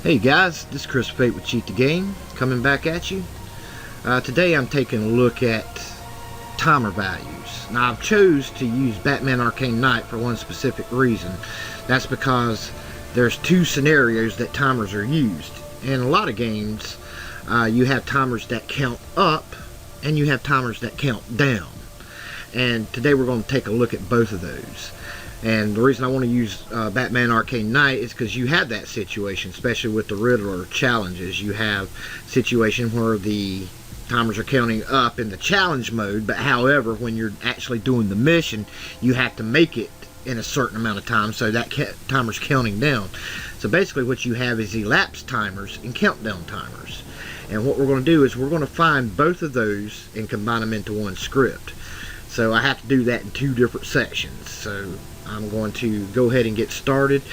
Hey guys, this is Chris Fayte with Cheat the Game, coming back at you. Today I'm taking a look at timer values. Now I've chose to use Batman Arcane Knight for one specific reason. That's because there's two scenarios that timers are used. In a lot of games, you have timers that count up and you have timers that count down. And today we're going to take a look at both of those. And the reason I want to use Batman Arcane Knight is because you have that situation, especially with the Riddler challenges. You have a situation where the timers are counting up in the challenge mode, but however, when you're actually doing the mission, you have to make it in a certain amount of time, so that timer's counting down. So basically what you have is elapsed timers and countdown timers. And what we're going to do is we're going to find both of those and combine them into one script. So I have to do that in two different sections. So I'm going to go ahead and get started.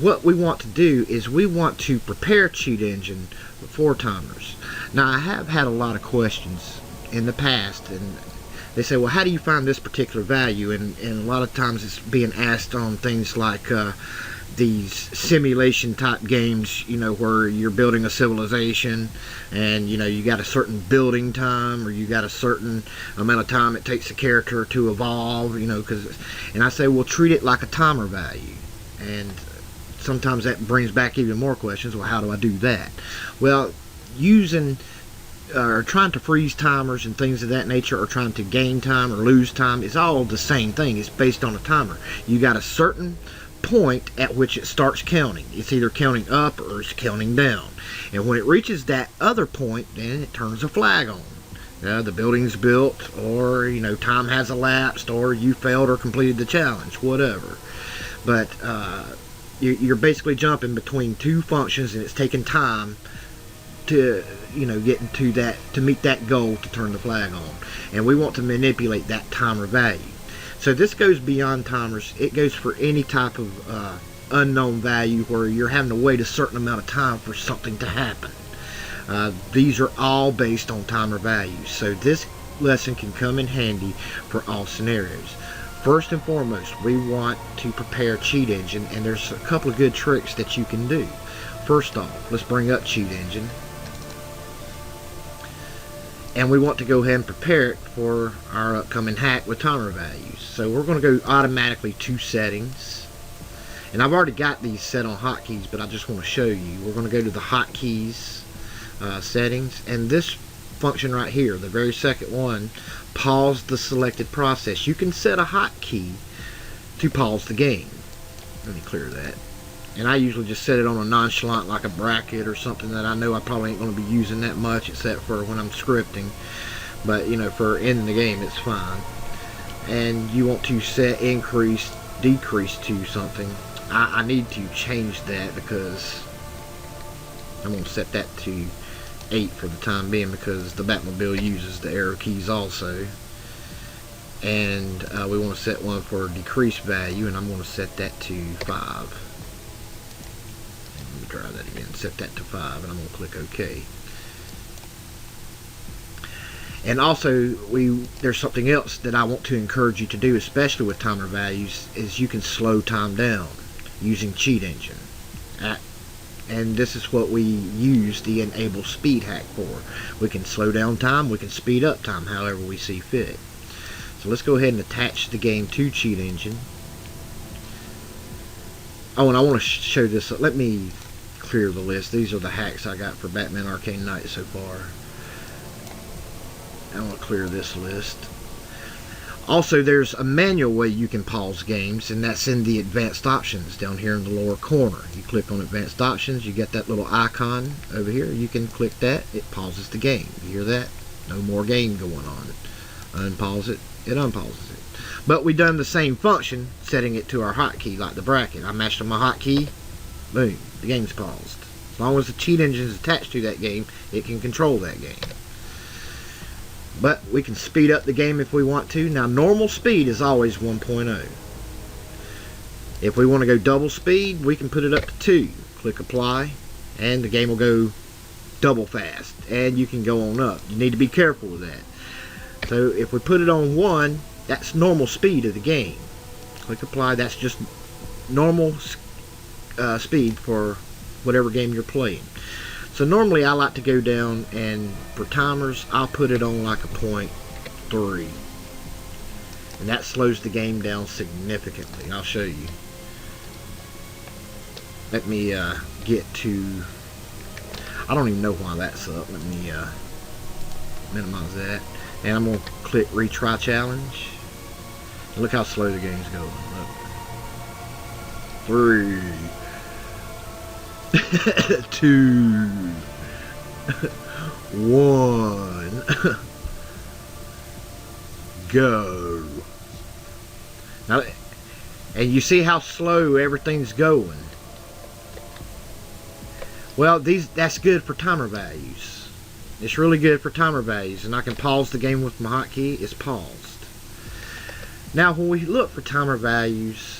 What we want to do is we want to prepare Cheat Engine for timers. Now I have had a lot of questions in the past, and they say, well, how do you find this particular value? And a lot of times it's being asked on things like these simulation type games, you know, where you're building a civilization and, you know, you got a certain building time, or you got a certain amount of time it takes the character to evolve, you know, and I say, well, treat it like a timer value. And sometimes that brings back even more questions. Well, how do I do that? Well, using or trying to freeze timers and things of that nature, or trying to gain time or lose time, is all the same thing. It's based on a timer. You got a certain point at which it starts counting. It's either counting up or it's counting down, and when it reaches that other point, then it turns a flag on. The building's built, or, you know, time has elapsed, or you failed or completed the challenge, whatever. But you're basically jumping between two functions, and it's taking time to, you know, get into that, to meet that goal to turn the flag on. And we want to manipulate that timer value. So this goes beyond timers. It goes for any type of unknown value where you're having to wait a certain amount of time for something to happen. These are all based on timer values. So this lesson can come in handy for all scenarios. First and foremost, we want to prepare Cheat Engine, and there's a couple of good tricks that you can do. First off, let's bring up Cheat Engine. And we want to go ahead and prepare it for our upcoming hack with timer values. So we're going to go automatically to settings. And I've already got these set on hotkeys, but I just want to show you. We're going to go to the hotkeys settings. And this function right here, the very second one, pause the selected process. You can set a hotkey to pause the game. Let me clear that. And I usually just set it on a nonchalant, like a bracket or something that I know I probably ain't going to be using that much, except for when I'm scripting. But, you know, for ending the game, it's fine. And you want to set increase, decrease to something. I need to change that because I'm going to set that to 8 for the time being, because the Batmobile uses the arrow keys also. And we want to set one for decrease value, and I'm going to set that to 5. Try that again. Set that to 5, and I'm going to click OK. And also, there's something else that I want to encourage you to do, especially with timer values, is you can slow time down using Cheat Engine. And this is what we use the enable speed hack for. We can slow down time, we can speed up time, however we see fit. So let's go ahead and attach the game to Cheat Engine. Oh, and I want to show this. Let me clear the list. These are the hacks I got for Batman Arcane Knight so far. I want to clear this list. Also, there's a manual way you can pause games, and that's in the advanced options down here in the lower corner. You click on advanced options, you get that little icon over here. You can click that, it pauses the game. You hear that? No more game going on. Unpause it, it unpauses it. But we done the same function, setting it to our hotkey, like the bracket. I mashed on my hotkey, boom, the game's paused. As long as the Cheat Engine is attached to that game, it can control that game. But we can speed up the game if we want to. Now, normal speed is always 1.0. If we want to go double speed, we can put it up to 2. Click apply, and the game will go double fast. And you can go on up. You need to be careful with that. So if we put it on 1, that's normal speed of the game. Click apply, that's just normal speed for whatever game you're playing. So normally I like to go down, and for timers I'll put it on like a 0.3, and that slows the game down significantly. I'll show you. Let me get to, I don't even know why that's up. Let me minimize that, and I'm going to click retry challenge. And look how slow the game's going. Look. 3 2 1 go. Now, and you see how slow everything's going. Well, that's good for timer values. It's really good for timer values, and I can pause the game with my hotkey. It's paused. Now, when we look for timer values,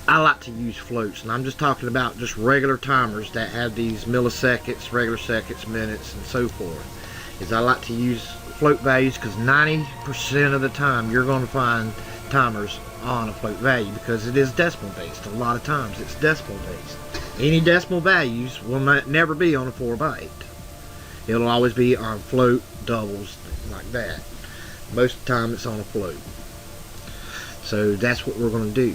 I like to use floats, and I'm just talking about just regular timers that have these milliseconds, regular seconds, minutes, and so forth. I like to use float values because 90% of the time you're going to find timers on a float value, because it is decimal based. A lot of times it's decimal based. Any decimal values will never be on a 4-byte. It'll always be on float, doubles, like that. Most of the time it's on a float. So that's what we're going to do.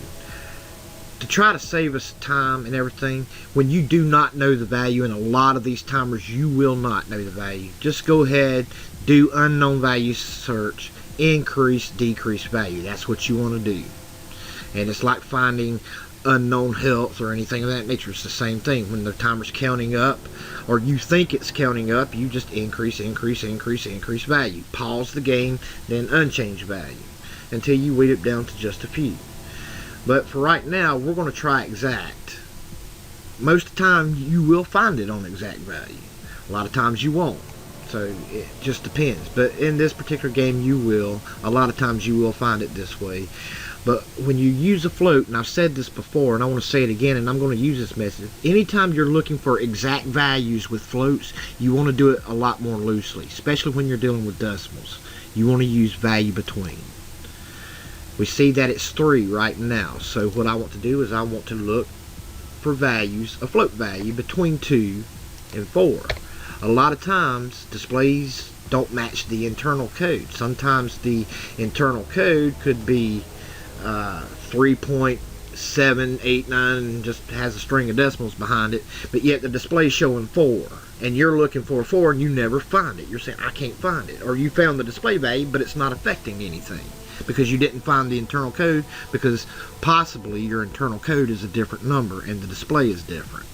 To try to save us time and everything, when you do not know the value, and a lot of these timers you will not know the value, just go ahead, do unknown value search, increase, decrease value. That's what you want to do. And it's like finding unknown health or anything of that nature. It's the same thing. When the timer's counting up, or you think it's counting up, you just increase, increase, increase, increase value. Pause the game, then unchange value until you weed it down to just a few. But for right now, we're going to try exact. Most of the time you will find it on exact value. A lot of times you won't. So it just depends. But in this particular game you will. A lot of times you will find it this way. But when you use a float, and I've said this before and I want to say it again, and I'm going to use this method, anytime you're looking for exact values with floats, you want to do it a lot more loosely, especially when you're dealing with decimals. You want to use value between. We see that it's 3 right now, so what I want to do is I want to look for values, a float value between 2 and 4. A lot of times displays don't match the internal code. Sometimes the internal code could be 3.789, just has a string of decimals behind it, but yet the display's showing 4, and you're looking for 4 and you never find it. You're saying, I can't find it. Or you found the display value, but it's not affecting anything because you didn't find the internal code, because possibly your internal code is a different number and the display is different.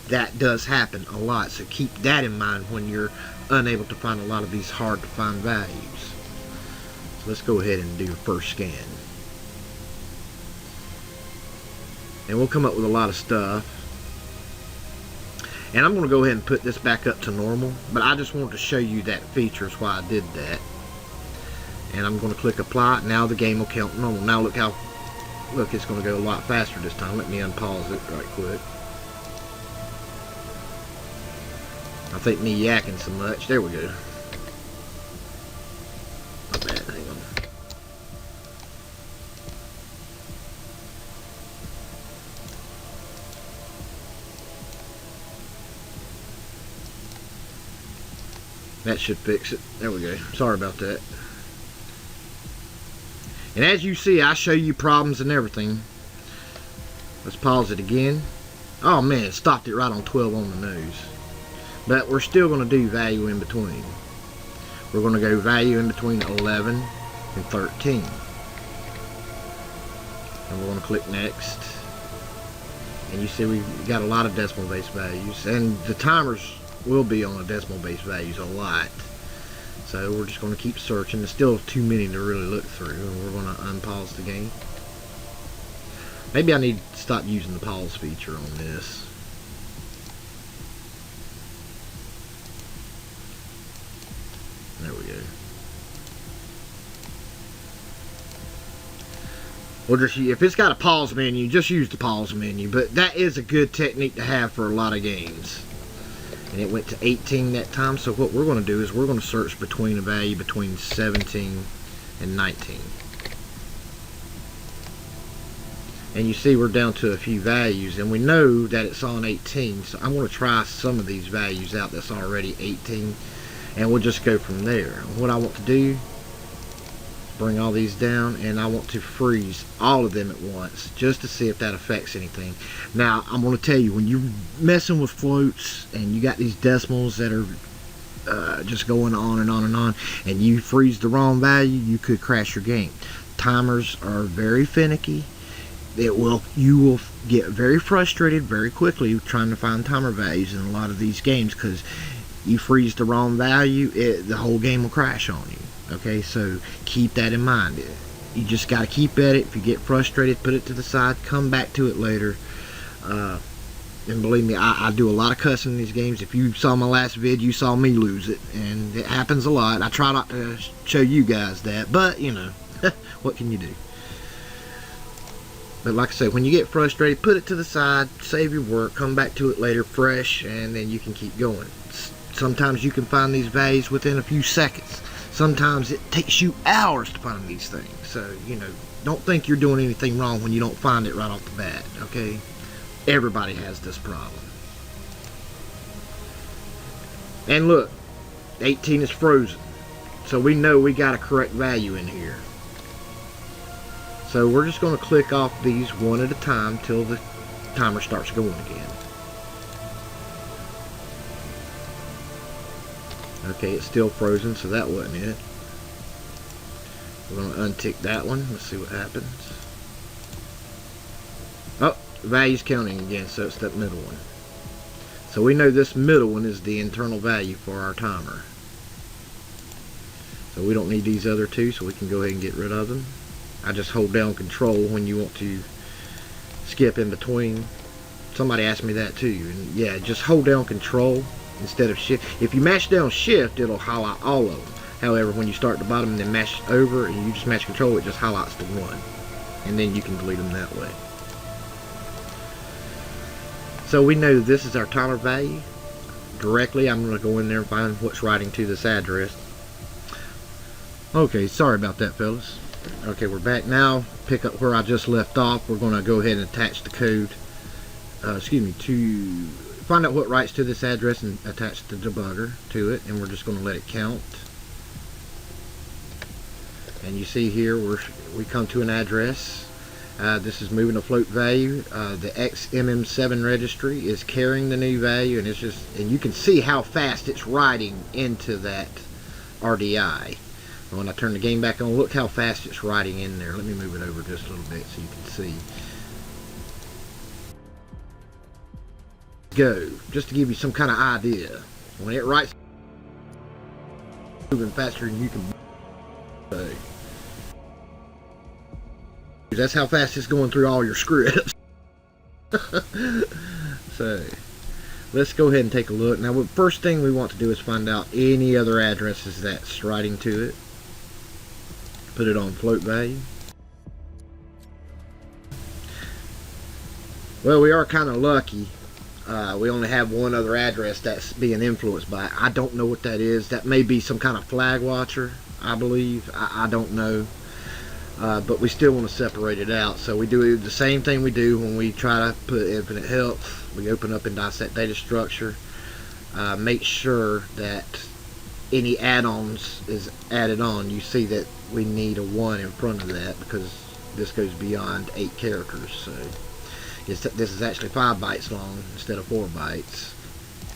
That does happen a lot, so keep that in mind when you're unable to find a lot of these hard to find values. So let's go ahead and do the first scan. And we'll come up with a lot of stuff. And I'm going to go ahead and put this back up to normal, but I just wanted to show you that feature is why I did that. And I'm going to click apply. Now the game will count normal. Now look how, look, it's going to go a lot faster this time. Let me unpause it right quick. I think me yakking so much. There we go. Not bad. Hang on. That should fix it. There we go. Sorry about that. And as you see, I show you problems and everything. Let's pause it again. Oh man, it stopped it right on 12 on the nose. But we're still going to do value in between. We're going to go value in between 11 and 13. And we're going to click next. And you see we've got a lot of decimal base values. And the timers will be on the decimal base values a lot. So we're just going to keep searching. There's still too many to really look through. And we're going to unpause the game. Maybe I need to stop using the pause feature on this. There we go. Well, just, if it's got a pause menu, just use the pause menu. But that is a good technique to have for a lot of games. And it went to 18 that time. So what we're going to do is we're going to search between a value between 17 and 19. And you see we're down to a few values, and we know that it's on 18, so I want to try some of these values out that's already 18, and we'll just go from there. What I want to do, bring all these down, and I want to freeze all of them at once just to see if that affects anything. Now I'm going to tell you, when you're messing with floats and you got these decimals that are just going on and on and on, and you freeze the wrong value, you could crash your game. Timers are very finicky. You will get very frustrated very quickly trying to find timer values in a lot of these games, because you freeze the wrong value, the whole game will crash on you. Okay, so keep that in mind. You just got to keep at it. If you get frustrated, put it to the side, come back to it later. And believe me, I do a lot of cussing in these games. If you saw my last vid, you saw me lose it, and it happens a lot. I try not to show you guys that, but you know, what can you do? But like I said, when you get frustrated, put it to the side, save your work, come back to it later fresh, and then you can keep going. Sometimes you can find these values within a few seconds. Sometimes it takes you hours to find these things. So, you know, don't think you're doing anything wrong when you don't find it right off the bat, okay? Everybody has this problem. And look, 18 is frozen. So we know we got a correct value in here. So we're just going to click off these one at a time till the timer starts going again. Okay, it's still frozen, so that wasn't it. We're going to untick that one. Let's see what happens. Oh, the value's counting again, so it's that middle one. So we know this middle one is the internal value for our timer. So we don't need these other two, so we can go ahead and get rid of them. I just hold down control when you want to skip in between. Somebody asked me that too, and yeah, just hold down control instead of shift. If you mash down shift, it'll highlight all of them. However, when you start at the bottom and then mash over and you just mash control, it just highlights the one, and then you can delete them that way. So we know this is our timer value. Directly, I'm going to go in there and find what's writing to this address. Okay, sorry about that, fellas. Okay, we're back now. Pick up where I just left off. We're going to go ahead and attach the code, to find out what writes to this address and attach the debugger to it, and we're just going to let it count. And you see here we come to an address. This is moving a float value. The XMM7 registry is carrying the new value, and and you can see how fast it's writing into that RDI. When I turn the game back on, look how fast it's writing in there. Let me move it over just a little bit so you can see. Go, just to give you some kind of idea. When it writes, moving faster than you can. That's how fast it's going through all your scripts. So let's go ahead and take a look. Now, the first thing we want to do is find out any other addresses that's writing to it. Put it on float value. Well, we are kind of lucky. We only have one other address that's being influenced by it. I don't know what that is. That may be some kind of flag watcher, I believe. I don't know. But we still want to separate it out. So we do the same thing we do when we try to put infinite health. We open up and dissect data structure. Make sure that any add-ons is added on. You see that we need a 1 in front of that because this goes beyond 8 characters. So this is actually 5 bytes long instead of 4 bytes.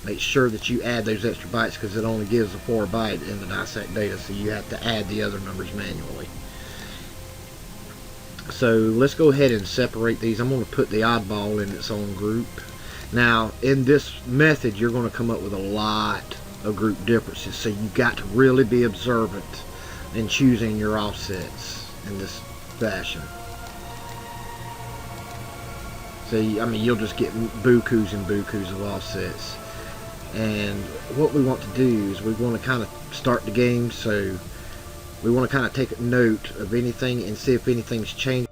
Make sure that you add those extra bytes because it only gives a 4 byte in the dissect data, so you have to add the other numbers manually. So let's go ahead and separate these. I'm going to put the oddball in its own group. Now, in this method, you're going to come up with a lot of group differences, so you got to really be observant in choosing your offsets in this fashion. So I mean, you'll just get bukus and bukus of offsets. And what we want to do is we want to kind of start the game, so we want to kind of take a note of anything and see if anything's changed.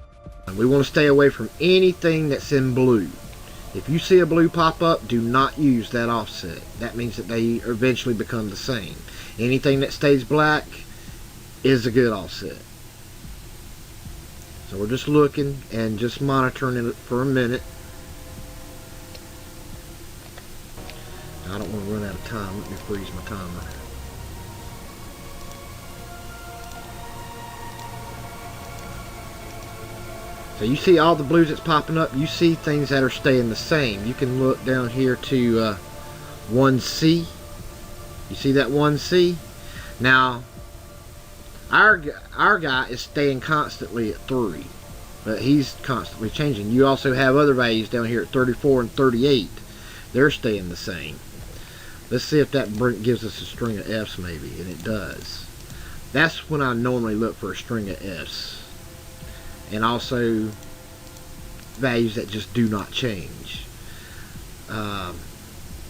We want to stay away from anything that's in blue. If you see a blue pop up, do not use that offset. That means that they eventually become the same. Anything that stays black is a good offset. So we're just looking and just monitoring it for a minute. I don't want to run out of time. Let me freeze my timer. So you see all the blues that's popping up. You see things that are staying the same. You can look down here to 1C. You see that 1C? Now, our guy is staying constantly at 3. But he's constantly changing. You also have other values down here at 34 and 38. They're staying the same. Let's see if that gives us a string of F's maybe. And it does. That's when I normally look for a string of F's. And also values that just do not change. I'm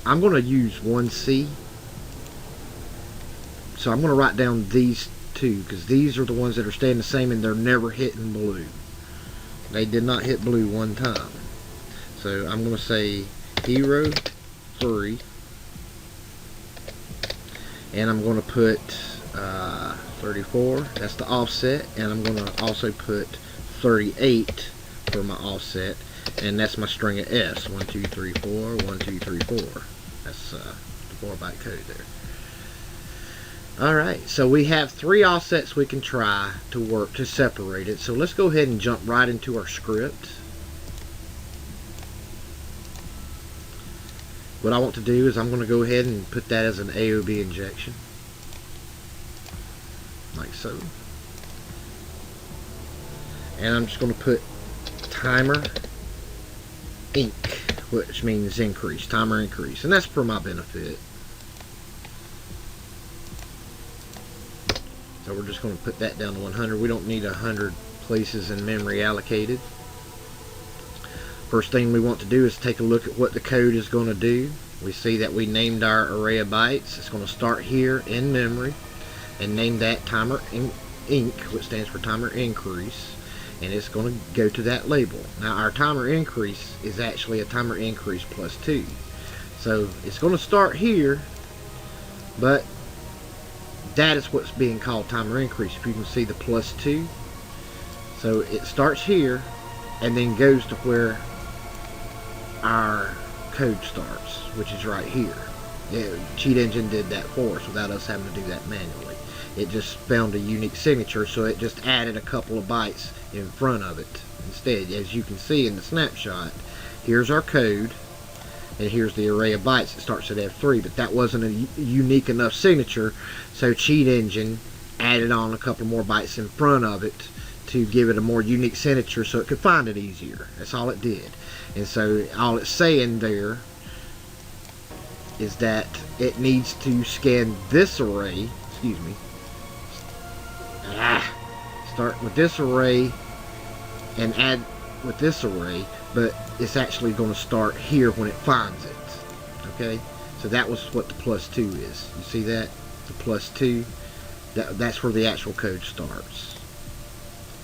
going to use 1C. So I'm going to write down these two, because these are the ones that are staying the same and they're never hitting blue. They did not hit blue one time. So I'm going to say 0, 3. And I'm going to put 34. That's the offset. And I'm going to also put 38 for my offset, and that's my string of S. 1 2 3 4 1 2 3 4. That's the 4-byte code there. Alright, so we have 3 offsets we can try to work to separate it. So let's go ahead and jump right into our script. What I want to do is I'm going to go ahead and put that as an AOB injection, like so. And I'm just going to put timer inc, which means increase, timer increase, and that's for my benefit. So we're just going to put that down to 100. We don't need 100 places in memory allocated. First thing we want to do is take a look at what the code is going to do. We see that we named our array of bytes. It's going to start here in memory and name that timer inc, which stands for timer increase. And it's going to go to that label. Now our timer increase is actually a timer increase plus 2. So it's going to start here, but that is what's being called timer increase. If you can see the plus 2. So it starts here and then goes to where our code starts, which is right here. The Cheat Engine did that for us without us having to do that manually. It just found a unique signature, so it just added a couple of bytes in front of it instead. As you can see in the snapshot, here's our code, and here's the array of bytes that starts at F3, but that wasn't a unique enough signature, so Cheat Engine added on a couple more bytes in front of it to give it a more unique signature so it could find it easier. That's all it did. And so all it's saying there is that it needs to scan this array, start with this array and add with this array, but it's actually going to start here when it finds it. Okay, so that was what the plus 2 is. You see that? The plus 2, that's where the actual code starts.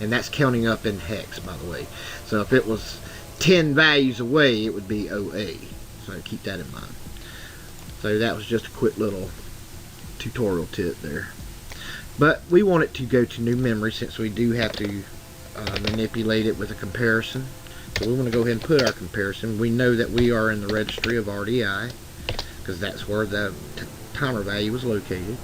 And that's counting up in hex, by the way. So if it was 10 values away, it would be OA. So keep that in mind. So that was just a quick little tutorial tip there. But we want it to go to new memory since we do have to manipulate it with a comparison. So we want to go ahead and put our comparison. We know that we are in the registry of RDI because that's where the timer value is located.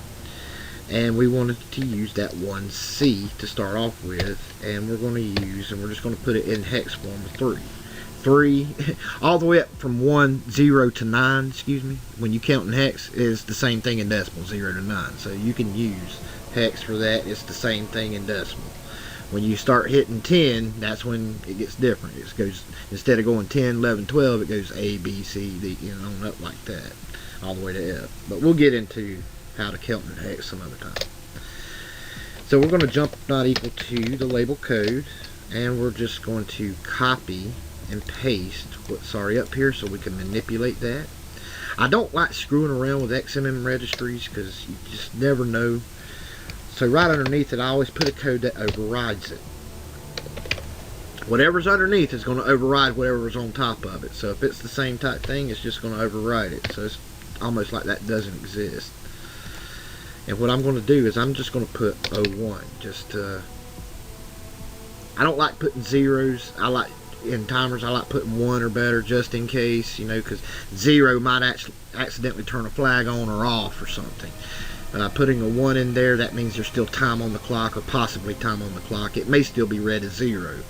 And we wanted to use that 1C to start off with, and we're going to use, and we're just going to put it in hex form of 3. 3, all the way up from 1, 0 to 9, when you count in hex, is the same thing in decimal, 0 to 9. So you can use hex for that. It's the same thing in decimal. When you start hitting 10, that's when it gets different. It goes, instead of going 10, 11, 12, it goes A, B, C, D, on up like that, all the way to F. But we'll get into how to count in hex some other time. So we're going to jump not equal to the label code, and we're just going to copy and paste what's already up here so we can manipulate that. I don't like screwing around with XMM registries because you just never know. So right underneath it, I always put a code that overrides it. Whatever's underneath is going to override whatever's on top of it. So if it's the same type thing, it's just going to override it. So it's almost like that doesn't exist. And what I'm going to do is I'm just going to put 01 just to I don't like putting zeros. I like in timers, I like putting 1 or better just in case, you know, because 0 might accidentally turn a flag on or off or something. Putting a 1 in there, that means there's still time on the clock, or possibly time on the clock. It may still be read as 0,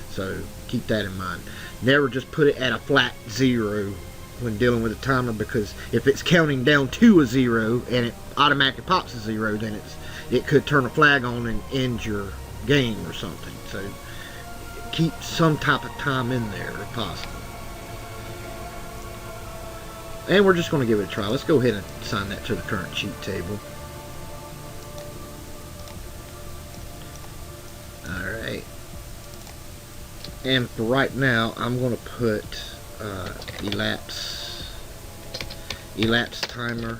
so keep that in mind. Never just put it at a flat 0 when dealing with a timer, because if it's counting down to a 0 and it automatically pops a 0, then it could turn a flag on and end your game or something. So keep some type of time in there if possible. And we're just going to give it a try. Let's go ahead and assign that to the current cheat table. Alright. And for right now, I'm going to put elapse timer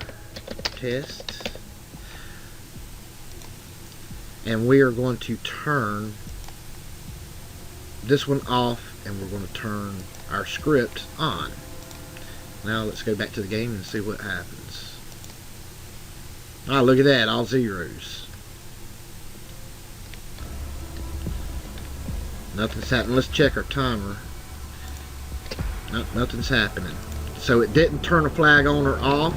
test. And we are going to turn this one off, and we're going to turn our script on. Now let's go back to the game and see what happens. Ah, look at that, all zeros. Nothing's happening. Let's check our timer. Nope, nothing's happening. So it didn't turn a flag on or off.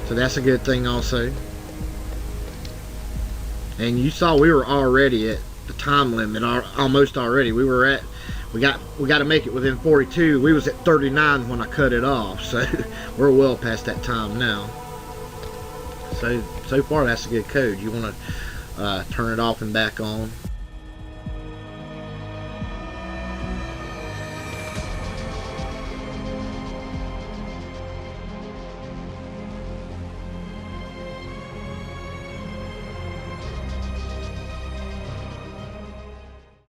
So that's a good thing also. And you saw we were already at the time limit, almost already. We got to make it within 42. We was at 39 when I cut it off, so we're well past that time now. So far that's a good code. You want to turn it off and back on.